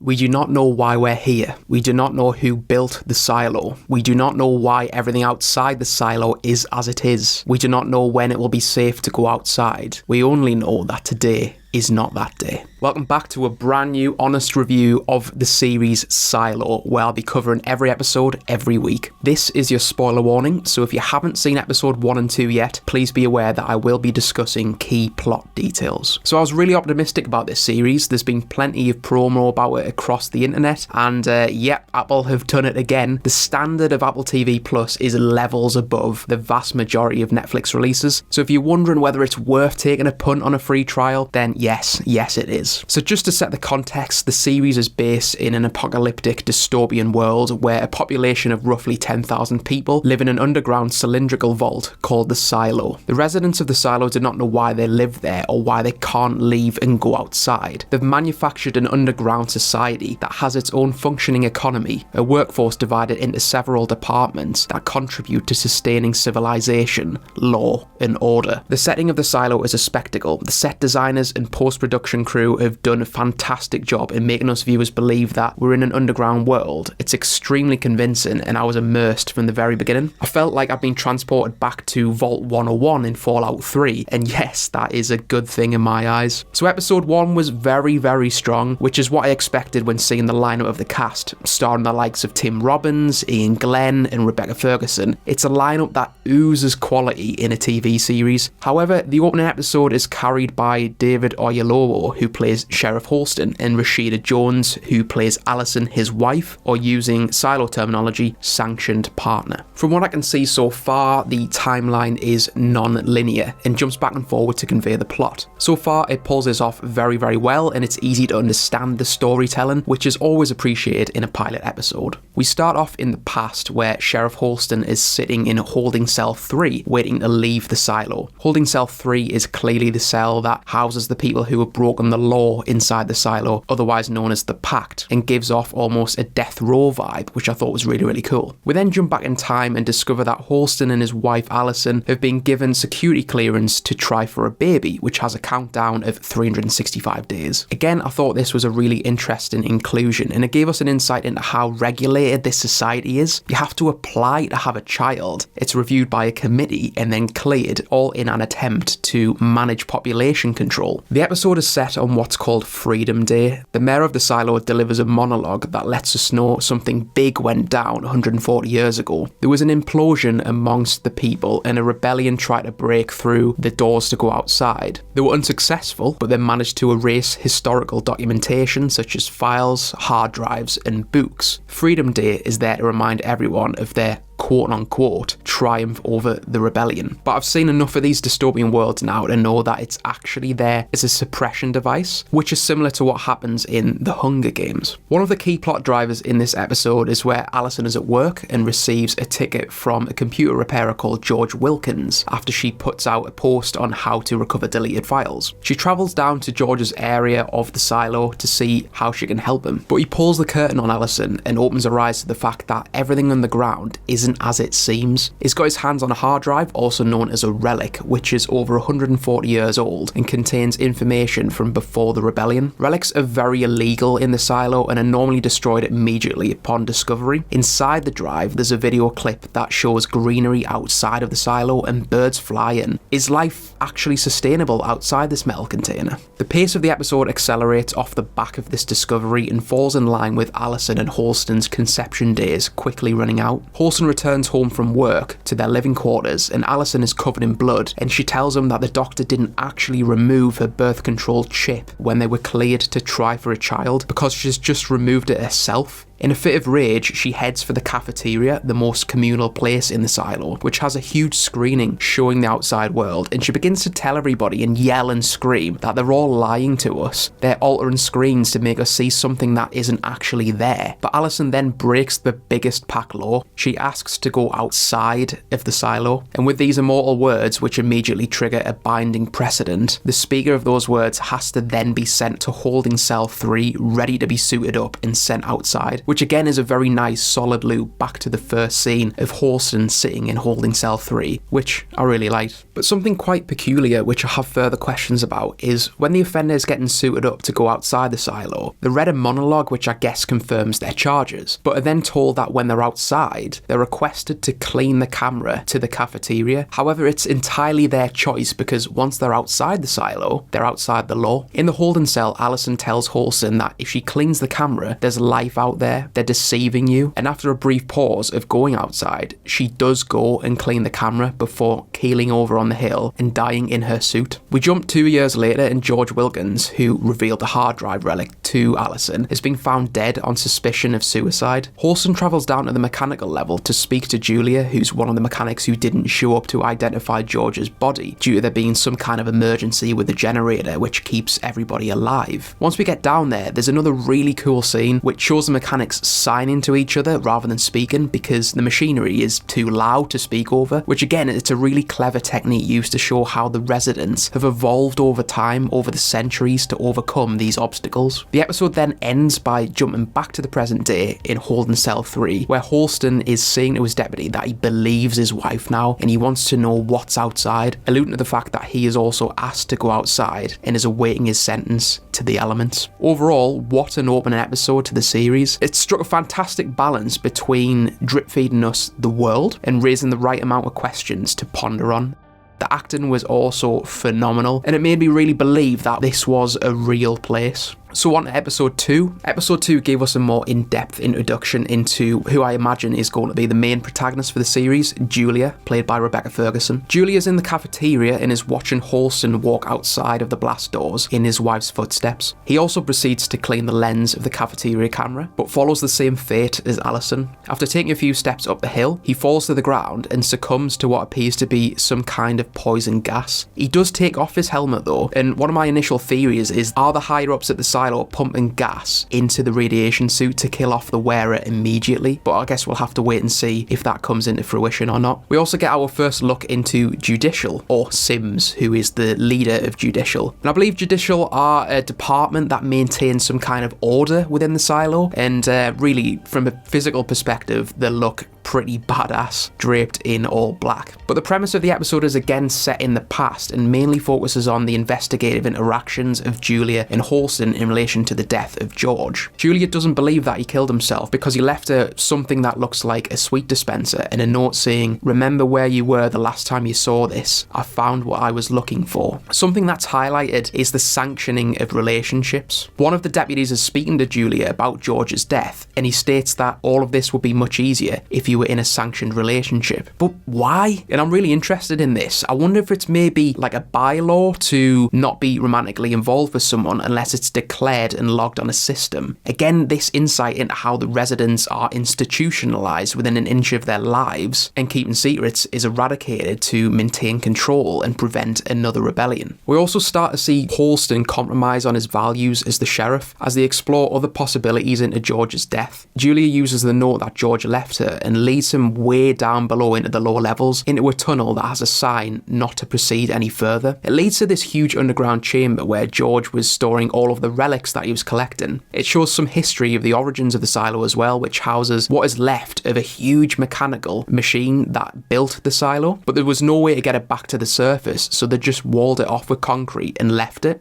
We do not know why we're here. We do not know who built the silo. We do not know why everything outside the silo is as it is. We do not know when it will be safe to go outside. We only know that today is not that day. Welcome back to a brand new honest review of the series Silo, where I'll be covering every episode every week. This is your spoiler warning, so if you haven't seen episode 1 and 2 yet, please be aware that I will be discussing key plot details. So I was really optimistic about this series. There's been plenty of promo about it across the internet, and yep, Apple have done it again. The standard of Apple TV Plus is levels above the vast majority of Netflix releases, so if you're wondering whether it's worth taking a punt on a free trial, then yes it is. So just to set the context, the series is based in an apocalyptic dystopian world where a population of roughly 10,000 people live in an underground cylindrical vault called the Silo. The residents of the Silo do not know why they live there or why they can't leave and go outside. They've manufactured an underground society that has its own functioning economy, a workforce divided into several departments that contribute to sustaining civilization, law and order. The setting of the Silo is a spectacle. The set designers and post-production crew have done a fantastic job in making us viewers believe that we're in an underground world. It's extremely convincing and I was immersed from the very beginning. I felt like I'd been transported back to Vault 101 in Fallout 3, and yes, that is a good thing in my eyes. So episode 1 was very strong, which is what I expected when seeing the lineup of the cast, starring the likes of Tim Robbins, Iain Glen and Rebecca Ferguson. It's a lineup that oozes quality in a TV series. However, the opening episode is carried by David Oyelowo, who plays Sheriff Holston, and Rashida Jones, who plays Alison, his wife, or using Silo terminology, sanctioned partner. From what I can see so far, the timeline is non-linear and jumps back and forward to convey the plot. So far, it pulls this off very well, and it's easy to understand the storytelling, which is always appreciated in a pilot episode. We start off in the past, where Sheriff Holston is sitting in holding cell 3, waiting to leave the Silo. Holding cell 3 is clearly the cell that houses the people who have broken the law inside the Silo, otherwise known as the Pact, and gives off almost a death row vibe, which I thought was really cool. We then jump back in time and discover that Holston and his wife Alison have been given security clearance to try for a baby, which has a countdown of 365 days. Again, I thought this was a really interesting inclusion, and it gave us an insight into how regulated this society is. You have to apply to have a child, it's reviewed by a committee and then cleared, all in an attempt to manage population control. The episode is set on what's called Freedom Day. The mayor of the Silo delivers a monologue that lets us know something big went down 140 years ago. There was an implosion amongst the people and a rebellion tried to break through the doors to go outside. They were unsuccessful, but they managed to erase historical documentation such as files, hard drives and books. Freedom Day is there to remind everyone of their quote-unquote triumph over the rebellion. But I've seen enough of these dystopian worlds now to know that it's actually there as a suppression device, which is similar to what happens in The Hunger Games. One of the key plot drivers in this episode is where Alison is at work and receives a ticket from a computer repairer called George Wilkins after she puts out a post on how to recover deleted files. She travels down to George's area of the Silo to see how she can help him, but he pulls the curtain on Alison and opens her eyes to the fact that everything underground isn't as it seems. He's got his hands on a hard drive, also known as a relic, which is over 140 years old and contains information from before the rebellion. Relics are very illegal in the Silo and are normally destroyed immediately upon discovery. Inside the drive, there's a video clip that shows greenery outside of the Silo and birds flying. Is life actually sustainable outside this metal container? The pace of the episode accelerates off the back of this discovery and falls in line with Alison and Holston's conception days quickly running out. Holston returns home from work to their living quarters and Alison is covered in blood, and she tells him that the doctor didn't actually remove her birth control chip when they were cleared to try for a child because she's just removed it herself. In a fit of rage, she heads for the cafeteria, the most communal place in the Silo, which has a huge screening showing the outside world, and she begins to tell everybody and yell and scream that they're all lying to us. They're altering screens to make us see something that isn't actually there. But Alison then breaks the biggest pack law. She asks to go outside of the Silo, and with these immortal words, which immediately trigger a binding precedent, the speaker of those words has to then be sent to holding cell 3, ready to be suited up and sent outside. which again is a very nice solid loop back to the first scene of Halston sitting in holding cell 3, which I really liked. But something quite peculiar, which I have further questions about, is when the offender is getting suited up to go outside the silo, they read a monologue which I guess confirms their charges, but are then told that when they're outside, they're requested to clean the camera to the cafeteria. However, it's entirely their choice because once they're outside the silo, they're outside the law. In the holding cell, Alison tells Halston that if she cleans the camera, there's life out there, they're deceiving you, and after a brief pause of going outside, she does go and clean the camera before keeling over on the hill and dying in her suit. We jump 2 years later and George Wilkins, who revealed the hard drive relic to Alison, has been found dead on suspicion of suicide. Halston travels down to the mechanical level to speak to Julia, who's one of the mechanics who didn't show up to identify George's body due to there being some kind of emergency with the generator which keeps everybody alive. Once we get down there, there's another really cool scene which shows the mechanics signing to each other rather than speaking because the machinery is too loud to speak over, which again, it's a really clever technique used to show how the residents have evolved over time, over the centuries, to overcome these obstacles. The episode then ends by jumping back to the present day in holding cell 3, where Halston is saying to his deputy that he believes his wife now and he wants to know what's outside, alluding to the fact that he is also asked to go outside and is awaiting his sentence to the elements. Overall, what an opening episode to the series. It struck a fantastic balance between drip feeding us the world and raising the right amount of questions to ponder on. The acting was also phenomenal, and it made me really believe that this was a real place. So on to episode 2. Episode 2 gave us a more in-depth introduction into who I imagine is going to be the main protagonist for the series, Julia, played by Rebecca Ferguson. Julia's in the cafeteria and is watching Halston walk outside of the blast doors in his wife's footsteps. He also proceeds to clean the lens of the cafeteria camera, but follows the same fate as Alison. After taking a few steps up the hill, he falls to the ground and succumbs to what appears to be some kind of poison gas. He does take off his helmet though, and one of my initial theories is, are the higher-ups at the silo pumping gas into the radiation suit to kill off the wearer immediately? But I guess we'll have to wait and see if that comes into fruition or not. We also get our first look into Judicial, or Sims, who is the leader of Judicial. And I believe Judicial are a department that maintains some kind of order within the silo, and really, from a physical perspective, they look pretty badass, draped in all black. But the premise of the episode is again set in the past and mainly focuses on the investigative interactions of Julia and Halston in relation to the death of George. Julia doesn't believe that he killed himself because he left her something that looks like a sweet dispenser and a note saying, "Remember where you were the last time you saw this. I found what I was looking for." Something that's highlighted is the sanctioning of relationships. One of the deputies is speaking to Julia about George's death, and he states that all of this would be much easier if you were in a sanctioned relationship. But why? And I'm really interested in this. I wonder if it's maybe like a bylaw to not be romantically involved with someone unless it's declared and logged on a system. Again, this insight into how the residents are institutionalized within an inch of their lives and keeping secrets is eradicated to maintain control and prevent another rebellion. We also start to see Halston compromise on his values as the sheriff as they explore other possibilities into George's death. Julia uses the note that George left her and leads him way down below into the lower levels, into a tunnel that has a sign not to proceed any further. It leads to this huge underground chamber where George was storing all of the relics that he was collecting. It shows some history of the origins of the silo as well, which houses what is left of a huge mechanical machine that built the silo, but there was no way to get it back to the surface, so they just walled it off with concrete and left it.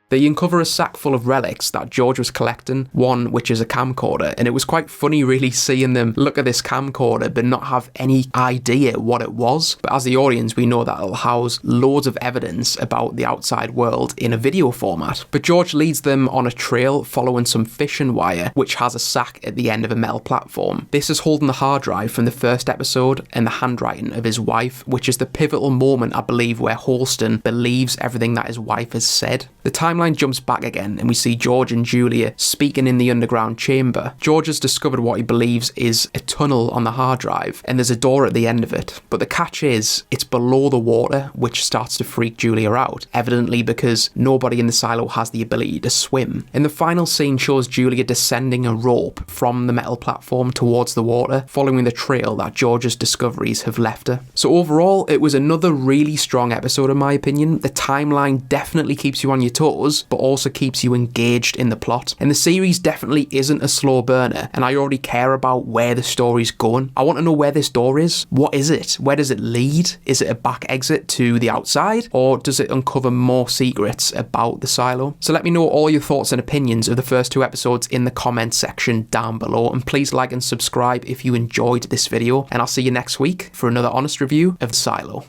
They uncover a sack full of relics that George was collecting, one which is a camcorder, and it was quite funny really seeing them look at this camcorder but not have any idea what it was. But as the audience, we know that it'll house loads of evidence about the outside world in a video format. But George leads them on a trail following some fishing wire which has a sack at the end of a metal platform. This is holding the hard drive from the first episode and the handwriting of his wife, which is the pivotal moment, I believe, where Halston believes everything that his wife has said. The timeline jumps back again and we see George and Julia speaking in the underground chamber. George has discovered what he believes is a tunnel on the hard drive and there's a door at the end of it. But the catch is, it's below the water, which starts to freak Julia out, evidently because nobody in the silo has the ability to swim. And the final scene shows Julia descending a rope from the metal platform towards the water, following the trail that George's discoveries have left her. So overall, it was another really strong episode in my opinion. The timeline definitely keeps you on your toes, does, but also keeps you engaged in the plot. And the series definitely isn't a slow burner, and I already care about where the story's going. I want to know where this door is. What is it? Where does it lead? Is it a back exit to the outside, or does it uncover more secrets about the silo? So let me know all your thoughts and opinions of the first 2 episodes in the comments section down below, and please like and subscribe if you enjoyed this video, and I'll see you next week for another honest review of the Silo.